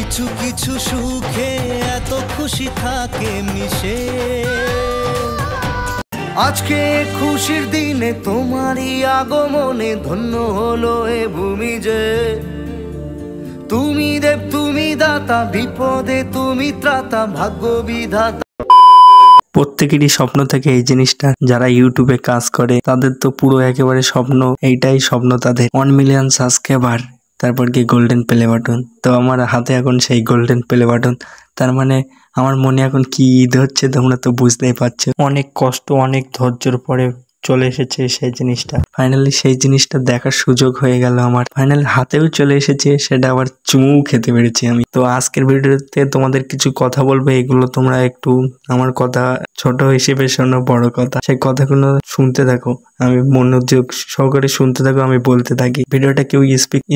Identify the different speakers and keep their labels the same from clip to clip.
Speaker 1: কিছু কিছু সুখে এত খুশি থাকে মিশে। আজকে খুশির দিনে তোমারই আগমনে ধন্য হলো এ ভূমি যে। তুমি দেব তুমি দাতা, বিপদে তুমি ত্রাতা, ভাগ্য বিধাতা।
Speaker 2: প্রত্যেকেরই স্বপ্ন থাকে এই জিনিসটা, যারা ইউটিউবে কাজ করে তাদের তো পুরো একেবারে স্বপ্ন, এইটাই স্বপ্ন তাদের 1 মিলিয়ন সাবস্ক্রাইবার, তারপর কি গোল্ডেন প্লে বাটন। তো আমার হাতে এখন সেই গোল্ডেন প্লে বাটন, তার মানে আমার মনে এখন কি ঈদ হচ্ছে তোমরা তো বুঝতেই পারছো। অনেক কষ্ট অনেক ধৈর্যের পরে চলে এসেছে সেই জিনিসটা, ফাইনালি সেই জিনিসটা দেখার সুযোগ হয়ে গেল আমার, ফাইনালি হাতেও চলে এসেছে, সেটা আবার চুমু খেতে পেরেছি আমি। তো আজকের ভিডিওতে তোমাদের কিছু কথা বলবো, এগুলো তোমরা একটু আমার কথা ছোট হিসেবে শোনো, বড় কথা সেই কথাগুলো শুনতে থাকো, আমি মনোযোগ সহকারে শুনতে থাকো, আমি বলতে থাকি। ভিডিওটা কেউ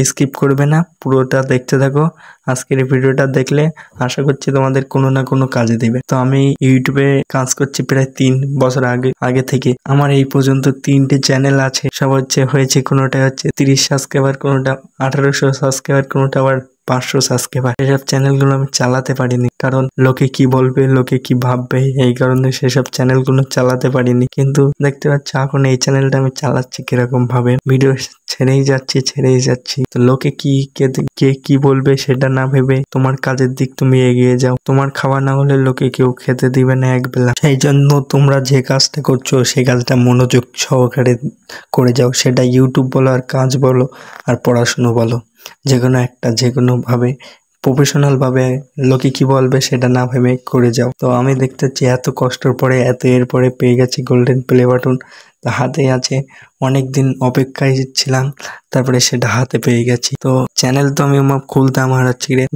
Speaker 2: স্কিপ করবে না, পুরোটা দেখতে থাকো। আজকের এই ভিডিওটা দেখলে আশা করছি তোমাদের কোনো না কোনো কাজে দিবে। তো আমি ইউটিউবে কাজ করছি প্রায় 3 বছর আগে থেকে। আমার এই পর্যন্ত 3টে চ্যানেল আছে, সব হয়েছে কোনোটা হচ্ছে 30 সাবস্ক্রাইবার, কোনোটা 1800 সাবস্ক্রাইবার, কোনোটা আবার 500 সাবস্ক্রাইবার। সেসব চ্যানেলগুলো আমি চালাতে পারিনি, কারণ লোকে কি বলবে, লোকে কি ভাববে, এই কারণে সেসব চ্যানেলগুলো চালাতে পারিনি। কিন্তু দেখতে পাচ্ছ এখন এই চ্যানেলটা আমি চালাচ্ছি কিরকম ভাবে, ভিডিও ছেড়েই যাচ্ছি। তো লোকে কে কি বলবে সেটা না ভেবে তোমার কাজের দিক তুমি এগিয়ে যাও। তোমার খাওয়া না হলে লোকে কেউ খেতে দিবে না একবেলা। সেই জন্য তোমরা যে কাজটা করছো সেই কাজটা মনোযোগ সহকারে করে যাও, সেটা ইউটিউব বলো আর কাজ বলো আর পড়াশুনো বলো, যে কোনো ভাবে প্রফেশনাল ভাবে লোকে কি বলবে সেটা না ভেবে করে যাও। তো আমি দেখতে পাচ্ছি এত কষ্টের পরে এরপরে পেয়ে গেছি গোল্ডেন প্লে বাটন, তো হাতে আছে। অনেকদিন অপেক্ষায় ছিলাম, তারপরে সেটা হাতে পেয়ে গেছি। তো চ্যানেল তো আমি খুলতাম আর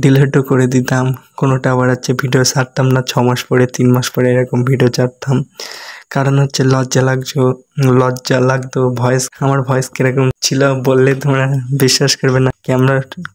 Speaker 2: ডিলিটও করে দিতাম, কোনোটা আবার ভিডিও ছাড়তাম না, 6 মাস পরে 3 মাস পরে এরকম ভিডিও ছাড়তাম। কারণ লজ্জা লাগতো। আমার ভয়েস কিরকম ছিল বললে তোমরা বিশ্বাস করবে না,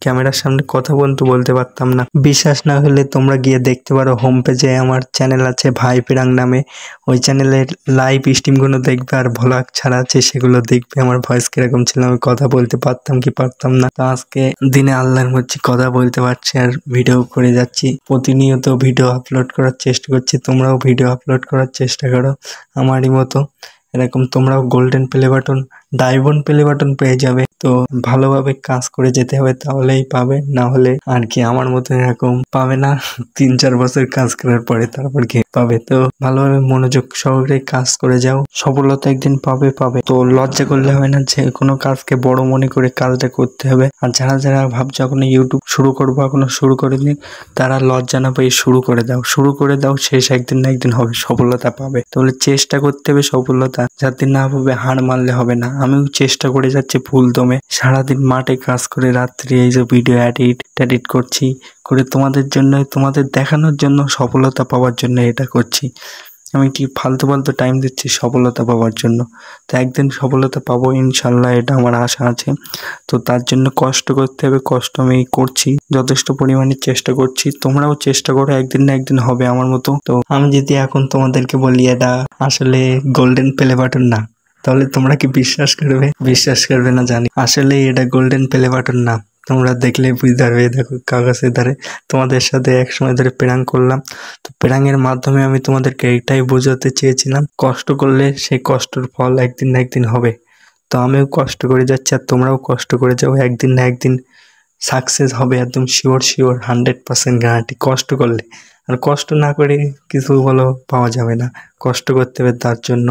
Speaker 2: ক্যামেরার সামনে কথা বলতে পারতাম না। বিশ্বাস না হলে তোমরা গিয়ে দেখতে পারো, হোম পেজে আমার চ্যানেল আছে ভাই পিরাং নামে, ওই চ্যানেলের লাইভ স্ট্রিমগুলো দেখবে আর ভ্লগ ছাড়া আছে সেগুলো দেখবে। আমার ভয়েস কিরকম ছিল, আমি কথা বলতে পারতাম কি পারতাম না। তো আজকে দিনে আল্লাহর মধ্যে কথা বলতে পারছি আর ভিডিও করে যাচ্ছি, প্রতিনিয়ত ভিডিও আপলোড করার চেষ্টা করছি। তোমরাও ভিডিও আপলোড করার চেষ্টা করো আমারই মতো, এরকম তোমরাও golden play button, diamond play button পেয়ে যাবে। তো ভালোভাবে কাজ করে যেতে হবে, তাহলেই পাবে, না হলে আর কি আমার মতো এরকম পাবে না। 3-4 বছর কাজ করার পরে তারপর কি পাবে। তো ভালোভাবে মনোযোগ সহকারে কাজ করে যাও, সফলতা একদিন পাবে। তো লজ্জা করলে হবে না, যে কোনো কাজকে বড় মনে করে কাজটা করতে হবে। আর যারা ভাবছো এখন ইউটিউব শুরু করবো, এখনো শুরু করেনি, তারা লজ্জা না পেয়ে শুরু করে দাও, শেষ একদিন না একদিন হবে, সফলতা পাবে। তাহলে চেষ্টা করতে হবে, সফলতা যাতে না পাবে হার মানলে হবে না। আমিও চেষ্টা করে যাচ্ছি ফুল দমে, সারাদিন মাঠে কাজ করে রাত্রি এই যে ভিডিও এডিট করছি, করে তোমাদের জন্য, তোমাদের দেখানোর জন্য, সফলতা পাওয়ার জন্য এটা করছি। আমি কি ফালতু টাইম দিচ্ছি সফলতা পাওয়ার জন্য? তো একদিন সফলতা পাবো ইনশাল্লাহ, এটা আমার আশা আছে। তো তার জন্য কষ্ট করতে হবে, কষ্ট আমি করছি, যথেষ্ট পরিমাণে চেষ্টা করছি। তোমরাও চেষ্টা করো, একদিন না একদিন হবে আমার মতো। তো আমি যদি এখন তোমাদেরকে বলি এটা আসলে গোল্ডেন প্লে বাটন না, তাহলে তোমরা কি বিশ্বাস করবে না জানি। আসলে এটা গোল্ডেন প্লে বাটন না, তোমরা দেখলে বুঝতে পারবে। দেখো কাগজের ধারে তোমাদের সাথে এক সময় ধরে প্র্যাঙ্ক করলাম, তো প্র্যাঙ্কের মাধ্যমে আমি তোমাদেরকে এইটাই বোঝাতে চেয়েছিলাম, কষ্ট করলে সেই কষ্টের ফল একদিন না একদিন হবে। তো আমিও কষ্ট করে যাচ্ছি আর তোমরাও কষ্ট করে যাও, একদিন না একদিন সাকসেস হবে, একদম শিওর 100% গ্যারান্টি। কষ্ট করলে, আর কষ্ট না করে কিছু পাওয়া যাবে না, কষ্ট করতে হবে তার জন্য।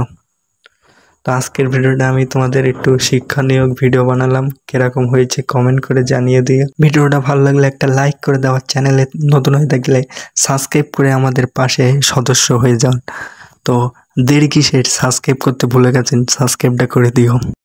Speaker 2: তো আজকের ভিডিওটা আমি তোমাদের একটু শিক্ষণীয় ভিডিও বানালাম, কিরকম হয়েছে কমেন্ট করে জানিয়ে দিও। ভিডিওটা ভালো লাগলে একটা লাইক করে দেওয়ার, চ্যানেলে নতুন হয়ে থাকলে সাবস্ক্রাইব করে আমাদের পাশে সদস্য হয়ে যান। তো দেরি কিসের, সাবস্ক্রাইব করতে ভুলে গেছেন, সাবস্ক্রাইবটা করে দিও।